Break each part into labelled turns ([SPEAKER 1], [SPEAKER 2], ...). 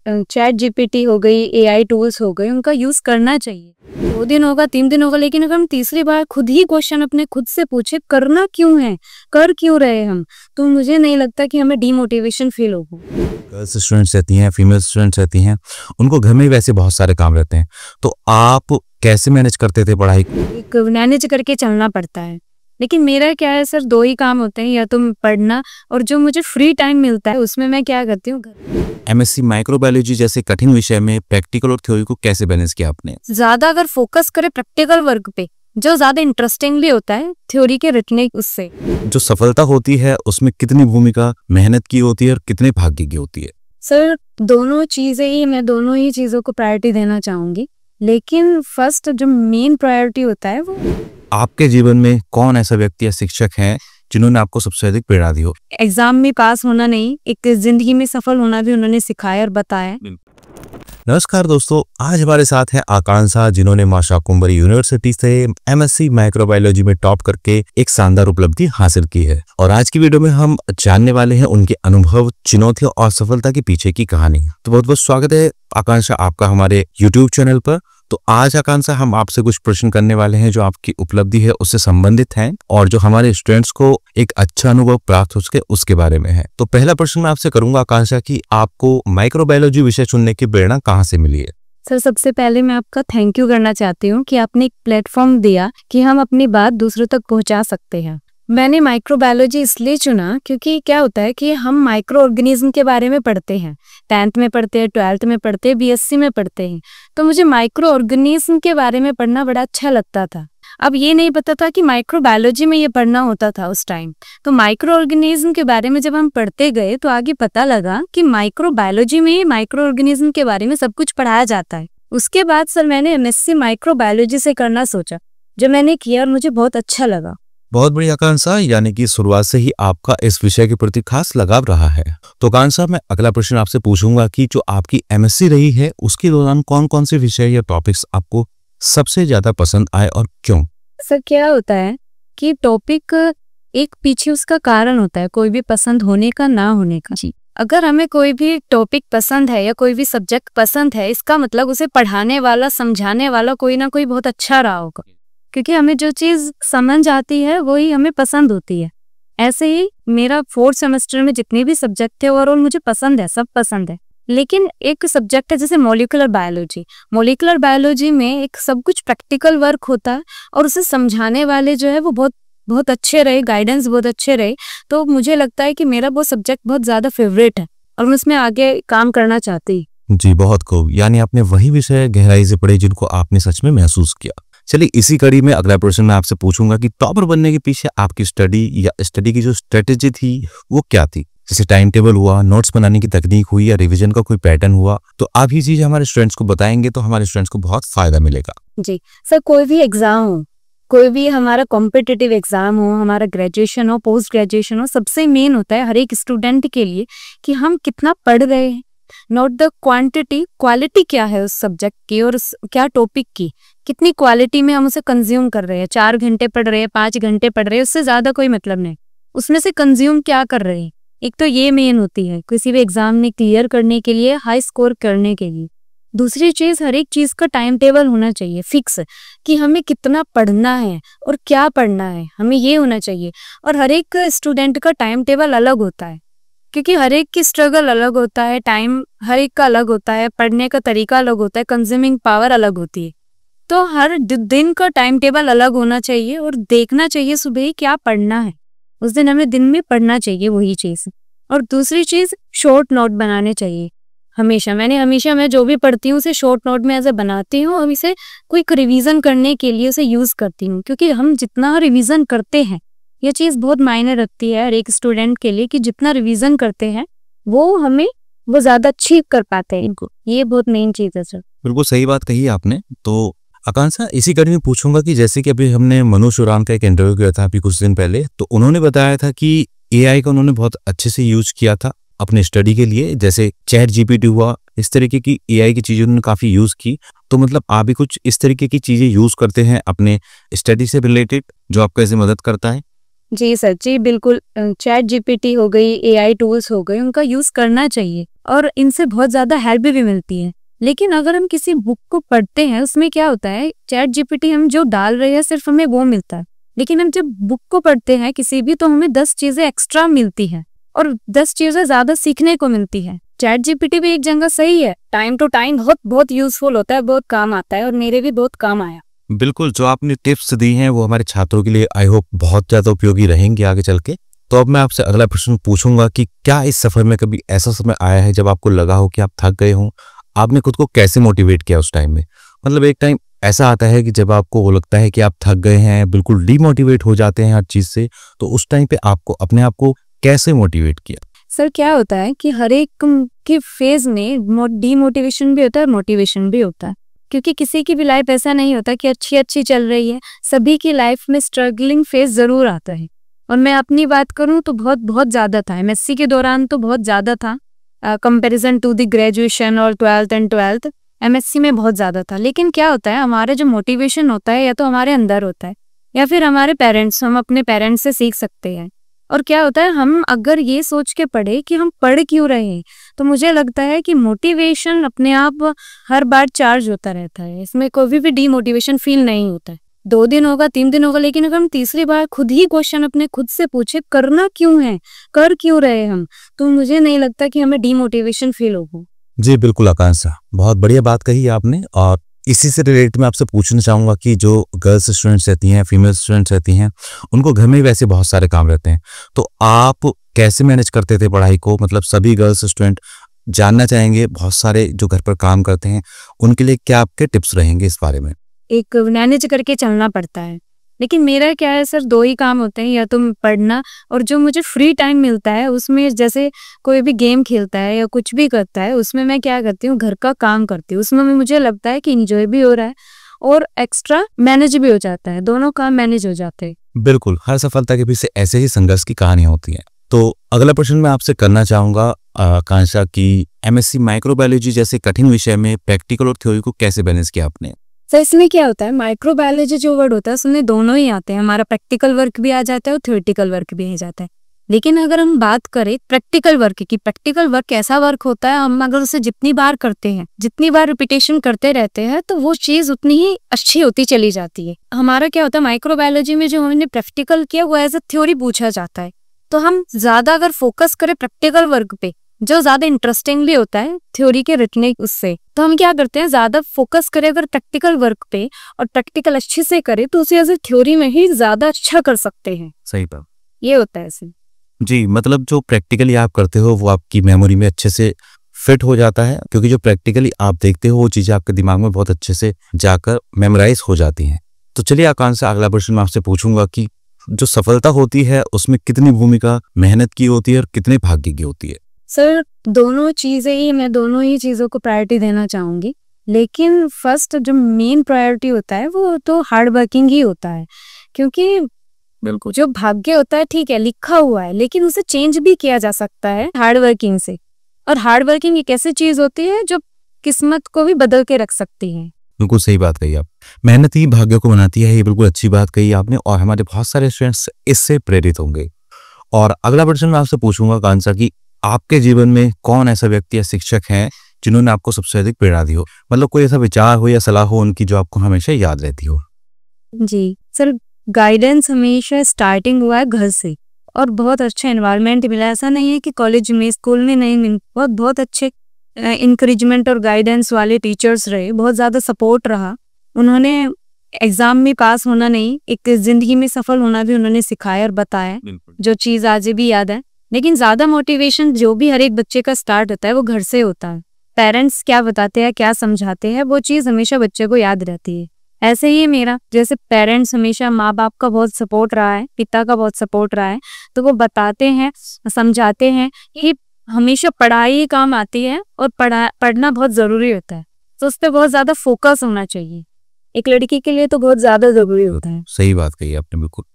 [SPEAKER 1] Chat GPT हो गई, AI tools हो गए, उनका यूज करना चाहिए। 2 दिन होगा, 3 दिन होगा, लेकिन अगर हम तीसरी बार खुद ही क्वेश्चन अपने खुद से पूछे करना क्यों है, कर क्यों रहे हम, तो मुझे नहीं लगता कि हमें डीमोटिवेशन फील होगा।
[SPEAKER 2] गर्ल्स स्टूडेंट्स रहती हैं, फीमेल स्टूडेंट्स रहती हैं, उनको घर में वैसे बहुत सारे काम रहते हैं, तो आप कैसे मैनेज करते थे पढ़ाई को?
[SPEAKER 1] एक मैनेज करके चलना पड़ता है, लेकिन मेरा क्या है सर, 2 ही काम होते हैं, या तो पढ़ना और जो मुझे फ्री टाइम मिलता है उसमें मैं क्या करती हूँ।
[SPEAKER 2] एमएससी माइक्रोबायोलॉजी जैसे कठिन विषय में प्रैक्टिकल और थ्योरी को कैसे बैलेंस किया आपने?
[SPEAKER 1] ज्यादा अगर फोकस करे प्रैक्टिकल वर्क पे, जो ज्यादा इंटरेस्टिंगली होता है थ्योरी के रटने उससे।
[SPEAKER 2] जो सफलता होती है उसमें कितनी भूमिका मेहनत की होती है और कितने भाग्य की होती है?
[SPEAKER 1] सर दोनों चीजें ही, मैं दोनों ही चीजों को प्रायोरिटी देना चाहूंगी, लेकिन फर्स्ट जो मेन प्रायोरिटी होता है वो।
[SPEAKER 2] आपके जीवन में कौन ऐसा व्यक्ति या शिक्षक है जिन्होंने आपको सबसे अधिक प्रेरणा दी हो?
[SPEAKER 1] एग्जाम में पास होना नहीं, एक जिंदगी में सफल होना भी उन्होंने सिखाया और बताया।
[SPEAKER 2] नमस्कार दोस्तों, आज हमारे साथ हैं आकांक्षा, जिन्होंने मां शाकुंभरी यूनिवर्सिटी से एमएससी माइक्रोबायोलॉजी में टॉप करके एक शानदार उपलब्धि हासिल की है। और आज की वीडियो में हम जानने वाले हैं उनके अनुभव, चुनौतियों और सफलता के पीछे की कहानी। तो बहुत बहुत स्वागत है आकांक्षा आपका हमारे यूट्यूब चैनल पर। तो आज आकांक्षा हम आपसे कुछ प्रश्न करने वाले हैं जो आपकी उपलब्धि है उससे संबंधित हैं और जो हमारे स्टूडेंट्स को एक अच्छा अनुभव प्राप्त हो सके उसके बारे में है। तो पहला प्रश्न मैं आपसे करूंगा आकांक्षा कि आपको माइक्रोबायोलॉजी विषय चुनने की प्रेरणा कहाँ से मिली है?
[SPEAKER 1] सर सबसे पहले मैं आपका थैंक यू करना चाहती हूँ कि आपने एक प्लेटफॉर्म दिया कि हम अपनी बात दूसरों तक पहुँचा सकते हैं। मैंने माइक्रोबायोलॉजी इसलिए चुना क्योंकि क्या होता है कि हम माइक्रो ऑर्गेनिज्म के बारे में पढ़ते हैं, 10th में पढ़ते हैं, 12th में पढ़ते हैं, बीएससी में पढ़ते हैं, तो मुझे माइक्रो ऑर्गेनिज्म के बारे में पढ़ना बड़ा अच्छा लगता था। अब ये नहीं पता था कि माइक्रोबायोलॉजी में ये पढ़ना होता था उस टाइम। तो माइक्रो ऑर्गेनिज्म के बारे में जब हम पढ़ते गए तो आगे पता लगा कि माइक्रोबायोलॉजी में माइक्रो ऑर्गेनिज्म के बारे में सब कुछ पढ़ाया जाता है। उसके बाद सर मैंने एमएससी माइक्रोबायोलॉजी से करना सोचा, जो मैंने किया और मुझे बहुत अच्छा लगा।
[SPEAKER 2] बहुत बड़ी आकांक्षा, यानी कि शुरुआत से ही आपका इस विषय के प्रति खास लगाव रहा है। तो आकांक्षा, मैं अगला प्रश्न आपसे पूछूंगा कि जो आपकी एमएससी रही है उसके दौरान कौन कौन से विषय या टॉपिक्स आपको सबसे ज्यादा पसंद आए और क्यों?
[SPEAKER 1] सर क्या होता है कि टॉपिक एक पीछे उसका कारण होता है, कोई भी पसंद होने का ना होने का। जी, अगर हमें कोई भी टॉपिक पसंद है या कोई भी सब्जेक्ट पसंद है, इसका मतलब उसे पढ़ाने वाला, समझाने वाला कोई ना कोई बहुत अच्छा रहा होगा, क्योंकि हमें जो चीज समझ आती है वही हमें पसंद होती है। ऐसे ही मेरा 4th सेमेस्टर में जितने भी सब्जेक्ट थे ओवरऑल मुझे पसंद है, सब पसंद है। लेकिन एक सब्जेक्ट है जैसे मॉलिक्यूलर बायोलॉजी। मॉलिक्यूलर बायोलॉजी में एक सब कुछ प्रैक्टिकल वर्क होता है और उसे समझाने वाले जो है वो बहुत अच्छे रहे, गाइडेंस बहुत अच्छे रहे, तो मुझे लगता है कि मेरा वो सब्जेक्ट बहुत ज्यादा फेवरेट है और मैं उसमें आगे काम करना चाहती हूँ।
[SPEAKER 2] जी, बहुत खूब, यानी आपने वही विषय गहराई से पढ़े जिनको आपने सच में महसूस किया। चलिए इसी कड़ी में अगला प्रश्न मैं आपसे पूछूंगा कि टॉपर बनने के पीछे आपकी स्टडी या स्टडी की जो स्ट्रेटेजी थी वो क्या थी? जैसे टाइम टेबल हुआ, नोट्स बनाने की तकनीक हुई या रिवीजन का कोई पैटर्न हुआ, तो आप ये चीज हमारे स्टूडेंट्स को बताएंगे तो हमारे स्टूडेंट्स को बहुत फायदा मिलेगा।
[SPEAKER 1] जी सर, कोई भी एग्जाम हो, कोई भी हमारा कॉम्पिटिटिव एग्जाम हो, हमारा ग्रेजुएशन हो, पोस्ट ग्रेजुएशन हो, सबसे मेन होता है हर एक स्टूडेंट के लिए कि हम कितना पढ़ रहे हैं, नॉट द क्वांटिटी, क्वालिटी क्या है उस सब्जेक्ट की और क्या टॉपिक की, कितनी क्वालिटी में हम उसे कंज्यूम कर रहे हैं। 4 घंटे पढ़ रहे हैं, 5 घंटे पढ़ रहे हैं, उससे ज्यादा कोई मतलब नहीं, उसमें से कंज्यूम क्या कर रहे हैं। एक तो ये मेन होती है किसी भी एग्जाम में क्लियर करने के लिए, हाई स्कोर करने के लिए। दूसरी चीज, हर एक चीज का टाइम टेबल होना चाहिए फिक्स, कि हमें कितना पढ़ना है और क्या पढ़ना है, हमें ये होना चाहिए। और हर एक स्टूडेंट का टाइम टेबल अलग होता है, क्योंकि हर एक की स्ट्रगल अलग होता है, टाइम हर एक का अलग होता है, पढ़ने का तरीका अलग होता है, कंज्यूमिंग पावर अलग होती है। तो हर दिन का टाइम टेबल अलग होना चाहिए और देखना चाहिए सुबह ही क्या पढ़ना है, उस दिन हमें दिन में पढ़ना चाहिए वही चीज। और दूसरी चीज, शॉर्ट नोट बनाने चाहिए हमेशा। मैं जो भी पढ़ती हूँ उसे शॉर्ट नोट में ऐसे बनाती हूँ और इसे क्विक रिवीजन करने के लिए उसे यूज करती हूँ, क्योंकि हम जितना रिवीजन करते हैं, ये चीज बहुत मायने रखती है हर एक स्टूडेंट के लिए, कि जितना रिवीजन करते हैं वो ज्यादा अचीव कर पाते हैं इनको। ये बहुत मेन चीज है सर।
[SPEAKER 2] बिल्कुल सही बात कही आपने। तो आकांक्षा, इसी कड़ी में पूछूंगा कि जैसे कि अभी हमने मनोज उरान का एक इंटरव्यू किया था अभी कुछ दिन पहले, तो उन्होंने बताया था कि एआई का उन्होंने बहुत अच्छे से यूज किया था अपने स्टडी के लिए, जैसे चैट जीपीटी हुआ, इस तरीके की एआई की चीजें उन्होंने काफी यूज की। तो मतलब आप भी कुछ इस तरीके की चीजें यूज करते हैं अपने स्टडी से रिलेटेड, जो आपको ऐसे मदद करता है?
[SPEAKER 1] जी सर, जी बिल्कुल। चैट जीपीटी हो गई, एआई टूल्स हो गए, उनका यूज करना चाहिए और इनसे बहुत ज़्यादा हेल्प भी मिलती है। लेकिन अगर हम किसी बुक को पढ़ते हैं, उसमें क्या होता है, चैट जीपीटी हम जो डाल रहे हैं सिर्फ हमें वो मिलता है, लेकिन हम जब बुक को पढ़ते हैं किसी भी, तो हमें 10 चीज़ें एक्स्ट्रा मिलती हैं और 10 चीज़ें ज़्यादा सीखने को मिलती है। चैट जीपीटी भी एक जगह सही है, टाइम टू टाइम बहुत बहुत यूजफुल होता है, बहुत काम आता है और मेरे भी बहुत काम आया।
[SPEAKER 2] बिल्कुल, जो आपने टिप्स दी हैं वो हमारे छात्रों के लिए आई होप बहुत ज़्यादा उपयोगी रहेंगी आगे चल के। तो अब मैं आपसे अगला प्रश्न पूछूंगा कि क्या इस सफर में कभी ऐसा समय आया है जब आपको लगा हो कि आप थक गए हों? आपने खुद को कैसे मोटिवेट किया उस टाइम में? मतलब एक टाइम ऐसा आता है कि जब आपको वो लगता है कि आप थक गए हैं, बिल्कुल डीमोटिवेट हो जाते हैं हर चीज़ से, तो उस टाइम पे आपको अपने आप को कैसे मोटिवेट किया?
[SPEAKER 1] सर क्या होता है कि हर एक के फेज में डीमोटिवेशन भी होता है और मोटिवेशन भी होता है, क्योंकि किसी की भी लाइफ ऐसा नहीं होता कि अच्छी अच्छी चल रही है। सभी की लाइफ में स्ट्रगलिंग फेज जरूर आता है, और मैं अपनी बात करूं तो बहुत बहुत ज़्यादा था। एमएससी के दौरान तो बहुत ज़्यादा था, कंपैरिजन टू द ग्रेजुएशन और 12th एमएससी में बहुत ज़्यादा था। लेकिन क्या होता है, हमारा जो मोटिवेशन होता है या तो हमारे अंदर होता है या फिर हमारे पेरेंट्स, हम अपने पेरेंट्स से सीख सकते हैं। और क्या होता है, हम अगर ये सोच के पढ़े कि हम पढ़ क्यों रहे हैं, तो मुझे लगता है कि मोटिवेशन अपने आप हर बार चार्ज होता रहता है, इसमें कोई भी डीमोटिवेशन फील नहीं होता है। 2 दिन होगा, 3 दिन होगा, लेकिन अगर हम तीसरी बार खुद ही क्वेश्चन अपने खुद से पूछे करना क्यों है, कर क्यों रहे हम, तो मुझे नहीं लगता कि हमें डीमोटिवेशन फील होगा।
[SPEAKER 2] जी बिल्कुल आकांक्षा, बहुत बढ़िया बात कही आपने। और इसी से रिलेटेड मैं आपसे पूछना चाहूँगा कि जो गर्ल्स स्टूडेंट्स रहती हैं, फीमेल स्टूडेंट्स रहती हैं, उनको घर में वैसे बहुत सारे काम रहते हैं, तो आप कैसे मैनेज करते थे पढ़ाई को? मतलब सभी गर्ल्स स्टूडेंट जानना चाहेंगे, बहुत सारे जो घर पर काम करते हैं, उनके लिए क्या आपके टिप्स रहेंगे इस बारे में?
[SPEAKER 1] एक मैनेज करके चलना पड़ता है, लेकिन मेरा क्या है सर, 2 ही काम होते हैं, या तो पढ़ना और जो मुझे फ्री टाइम मिलता है उसमें, जैसे कोई भी गेम खेलता है या कुछ भी करता है, उसमें मैं क्या करती हूँ, घर का काम करती हूँ। उसमें मुझे लगता है कि इंजॉय भी हो रहा है और एक्स्ट्रा मैनेज भी हो जाता है, दोनों काम मैनेज हो जाते हैं।
[SPEAKER 2] बिल्कुल, हर सफलता के पीछे ऐसे ही संघर्ष की कहानियां होती हैं। तो अगला प्रश्न मैं आपसे करना चाहूंगा आकांक्षा की, एमएससी माइक्रोबायोलॉजी जैसे कठिन विषय में प्रैक्टिकल और थ्योरी को कैसे बैलेंस किया आपने?
[SPEAKER 1] सर इसमें क्या होता है, माइक्रोबायोलॉजी जो वर्ड होता है उसमें दोनों ही आते हैं, हमारा प्रैक्टिकल वर्क भी आ जाता है और थ्योरेटिकल वर्क भी आ जाता है। लेकिन अगर हम बात करें प्रैक्टिकल वर्क की, प्रैक्टिकल वर्क ऐसा वर्क होता है, हम अगर उसे जितनी बार करते हैं, जितनी बार रिपीटेशन करते रहते हैं, तो वो चीज उतनी ही अच्छी होती चली जाती है। हमारा क्या होता है, माइक्रोबायोलॉजी में जो हमने प्रैक्टिकल किया वो एज अ थ्योरी पूछा जाता है, तो हम ज्यादा अगर फोकस करें प्रैक्टिकल वर्क पे, जो ज्यादा इंटरेस्टिंग भी होता है थ्योरी के रटने उससे, तो हम क्या करते हैं, ज्यादा फोकस करें अगर प्रैक्टिकल वर्क पे और प्रैक्टिकल अच्छे से करें, तो उसे एज ए थ्योरी में ही ज्यादा अच्छा कर सकते हैं।
[SPEAKER 2] सही बात,
[SPEAKER 1] ये होता है इसे।
[SPEAKER 2] जी, मतलब जो प्रैक्टिकली आप करते हो वो आपकी मेमोरी में अच्छे से फिट हो जाता है, क्योंकि जो प्रैक्टिकली आप देखते हो वो चीज़ें आपके दिमाग में बहुत अच्छे से जाकर मेमोराइज हो जाती हैं। तो चलिए आकांक्षा, अगला प्रश्न मैं आपसे पूछूंगा कि जो सफलता होती है उसमें कितनी भूमिका मेहनत की होती है और कितने भाग्य की होती है?
[SPEAKER 1] सर दोनों चीजें ही, मैं दोनों ही चीजों को प्रायोरिटी देना चाहूंगी, लेकिन फर्स्ट जो मेन प्रायोरिटी होता है वो तो हार्ड वर्किंग ही होता है, क्योंकि बिल्कुल जो भाग्य होता है ठीक है लिखा हुआ है, लेकिन उसे चेंज भी किया जा सकता है हार्ड वर्किंग से। और हार्ड वर्किंग एक ऐसी चीज होती है जो किस्मत को भी बदल के रख सकती है।
[SPEAKER 2] बिल्कुल सही बात कही आप, मेहनत ही भाग्य को बनाती है, ये बिल्कुल अच्छी बात कही आपने, और हमारे बहुत सारे स्टूडेंट्स इससे प्रेरित होंगे। और अगला प्रश्न मैं आपसे पूछूंगा आकांक्षा की, आपके जीवन में कौन ऐसा व्यक्ति या शिक्षक है जिन्होंने आपको सबसे अधिक प्रेरणा दी हो? मतलब कोई ऐसा विचार हो या सलाह हो उनकी जो आपको हमेशा याद रहती हो?
[SPEAKER 1] जी सर, गाइडेंस हमेशा स्टार्टिंग हुआ है घर से, और बहुत अच्छा एनवायरनमेंट मिला। ऐसा नहीं है कि कॉलेज में, स्कूल में नहीं मिल, बहुत बहुत अच्छे इंकरेजमेंट और गाइडेंस वाले टीचर्स रहे, बहुत ज़्यादा सपोर्ट रहा। उन्होंने एग्जाम में पास होना नहीं, एक जिंदगी में सफल होना भी उन्होंने सिखाया और बताया, जो चीज़ आज भी याद है। लेकिन ज़्यादा मोटिवेशन जो भी हर एक बच्चे का स्टार्ट होता है वो घर से होता है। पेरेंट्स क्या बताते हैं, क्या समझाते हैं, वो चीज़ हमेशा बच्चे को याद रहती है। ऐसे ही मेरा, जैसे पेरेंट्स हमेशा, माँ बाप का बहुत सपोर्ट रहा है, पिता का बहुत सपोर्ट रहा है, तो वो बताते हैं, समझाते हैं कि हमेशा पढ़ाई ही काम आती है और पढ़ना बहुत ज़रूरी होता है, तो उस पर बहुत ज़्यादा फोकस होना चाहिए। एक लड़की के लिए तो बहुत ज़्यादा ज़रूरी होता है।
[SPEAKER 2] सही बात कही आपने बिल्कुल।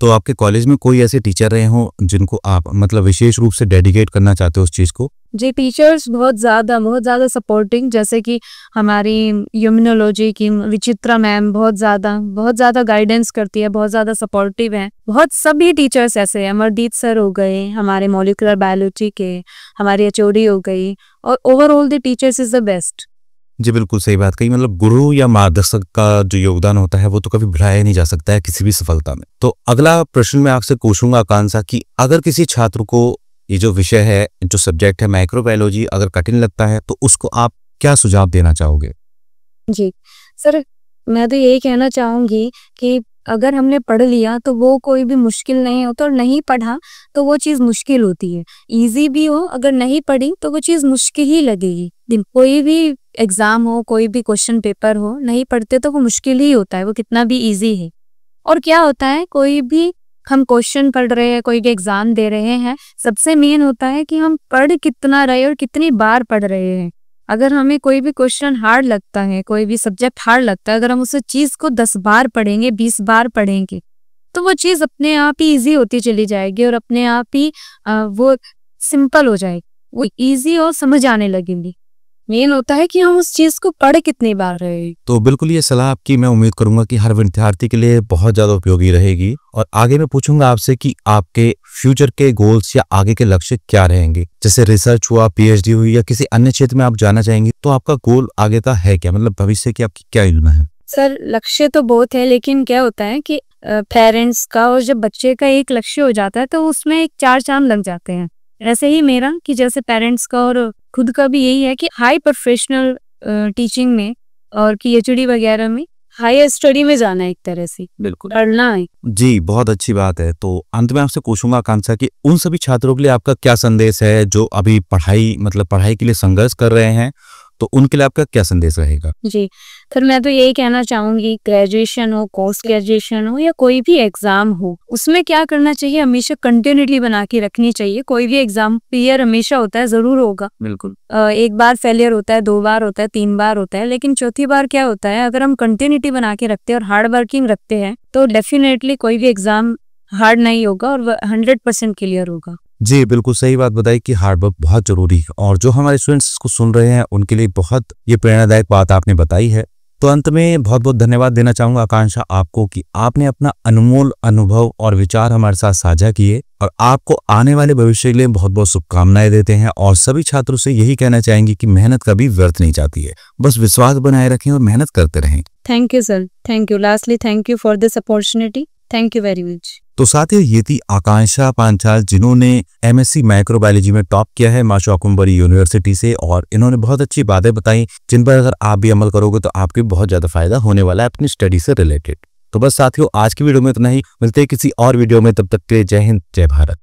[SPEAKER 2] तो आपके कॉलेज में कोई ऐसे टीचर रहे हों जिनको आप मतलब विशेष रूप से डेडिकेट करना चाहते हो उस चीज को?
[SPEAKER 1] जी, टीचर्स बहुत ज़्यादा सपोर्टिंग, जैसे कि हमारी यूमिनोलॉजी की विचित्रा मैम बहुत ज़्यादा गाइडेंस करती है, बहुत ज़्यादा सपोर्टिव है। बहुत सभी टीचर्स ऐसे हैं, अमरदीप सर हो गए, हमारे मॉलिक्यूलर बायोलॉजी के, हमारी एचओडी हो गई, और overall the teachers is the best.
[SPEAKER 2] जी बिल्कुल सही बात कही। मतलब गुरु या मार्गदर्शक का जो योगदान होता है वो तो कभी भुलाया नहीं जा सकता है किसी भी सफलता में। तो अगला प्रश्न मैं आपसे पूछूंगा आकांक्षा कि अगर किसी छात्र को ये जो विषय है, जो सब्जेक्ट है माइक्रोबायोलॉजी, अगर कठिन लगता है तो उसको आप क्या सुझाव देना चाहोगे?
[SPEAKER 1] जी सर, मैं तो यही कहना चाहूंगी कि अगर हमने पढ़ लिया तो वो कोई भी मुश्किल नहीं होता, और नहीं पढ़ा तो वो चीज मुश्किल होती है। इजी भी हो, अगर नहीं पढ़ी तो वो चीज मुश्किल ही लगेगी। कोई भी एग्जाम हो, कोई भी क्वेश्चन पेपर हो, नहीं पढ़ते तो वो मुश्किल ही होता है, वो कितना भी इजी है। और क्या होता है, कोई भी हम क्वेश्चन पढ़ रहे हैं, कोई भी एग्जाम दे रहे हैं, सबसे मेन होता है कि हम पढ़ कितना रहे और कितनी बार पढ़ रहे हैं। अगर हमें कोई भी क्वेश्चन हार्ड लगता है, कोई भी सब्जेक्ट हार्ड लगता है, अगर हम उस चीज को 10 बार पढ़ेंगे, 20 बार पढ़ेंगे, तो वो चीज अपने आप ही इजी होती चली जाएगी, और अपने आप ही वो सिंपल हो जाएगी, वो इजी और समझ आने लगेगी। मेन होता है कि हम उस चीज को पढ़ कितनी बार रहे हैं।
[SPEAKER 2] तो बिल्कुल ये सलाह आपकी मैं उम्मीद करूंगा कि हर विद्यार्थी के लिए बहुत ज्यादा उपयोगी रहेगी। और आगे मैं पूछूंगा आपसे कि आपके फ्यूचर के गोल्स या आगे के लक्ष्य क्या रहेंगे? जैसे रिसर्च हुआ, पीएचडी हुई, या किसी अन्य क्षेत्र में आप जाना चाहेंगे, तो आपका गोल आगे का है क्या? मतलब भविष्य की आपकी क्या योजना है?
[SPEAKER 1] सर, लक्ष्य तो बहुत है, लेकिन क्या होता है कि पेरेंट्स का और जब बच्चे का एक लक्ष्य हो जाता है तो उसमें एक 4 चांद लग जाते हैं। ऐसे ही मेरा कि जैसे पेरेंट्स का और खुद का भी यही है कि हाई प्रोफेशनल टीचिंग में और पीएचडी वगैरह में, हायर स्टडी में जाना है, एक तरह से
[SPEAKER 2] बिल्कुल
[SPEAKER 1] पढ़ना है।
[SPEAKER 2] जी, बहुत अच्छी बात है। तो अंत में आपसे पूछूंगा आकांक्षा कि उन सभी छात्रों के लिए आपका क्या संदेश है जो अभी पढ़ाई के लिए संघर्ष कर रहे हैं, तो उनके लिए आपका क्या संदेश रहेगा?
[SPEAKER 1] जी, फिर मैं तो यही कहना चाहूंगी, ग्रेजुएशन हो, पोस्ट ग्रेजुएशन हो, या कोई भी एग्जाम हो, उसमें क्या करना चाहिए, हमेशा कंटिन्यूटी बना के रखनी चाहिए। कोई भी एग्जाम फेलियर हमेशा होता है, जरूर होगा।
[SPEAKER 2] बिल्कुल
[SPEAKER 1] एक बार फेलियर होता है, 2 बार होता है, 3 बार होता है, लेकिन चौथी बार क्या होता है, अगर हम कंटिन्यूटी बना के रखते हैं और हार्ड वर्किंग रखते हैं तो डेफिनेटली कोई भी एग्जाम हार्ड नहीं होगा और 100% क्लियर होगा।
[SPEAKER 2] जी, बिल्कुल सही बात बताई कि हार्ड वर्क बहुत जरूरी है, और जो हमारे स्टूडेंट्स को सुन रहे हैं उनके लिए बहुत ये प्रेरणादायक बात आपने बताई है। तो अंत में बहुत बहुत धन्यवाद देना चाहूंगा आकांक्षा आपको कि आपने अपना अनमोल अनुभव और विचार हमारे साथ साझा किए, और आपको आने वाले भविष्य के लिए बहुत बहुत शुभकामनाएं देते हैं। और सभी छात्रों से यही कहना चाहेंगे कि मेहनत कभी व्यर्थ नहीं जाती है, बस विश्वास बनाए रखें और मेहनत करते रहें।
[SPEAKER 1] Thank you sir, thank you. Lastly thank you for this opportunity, thank you very much.
[SPEAKER 2] तो साथियों, ये थी आकांक्षा पांचाल, जिन्होंने एमएससी माइक्रोबायोलॉजी में टॉप किया है माशाकुंबरी यूनिवर्सिटी से, और इन्होंने बहुत अच्छी बातें बताई जिन पर अगर आप भी अमल करोगे तो आपको बहुत ज्यादा फायदा होने वाला है अपनी स्टडी से रिलेटेड। तो बस साथियों, आज की वीडियो में इतना ही, मिलते हैं किसी और वीडियो में, तब तक के लिए जय हिंद, जय भारत।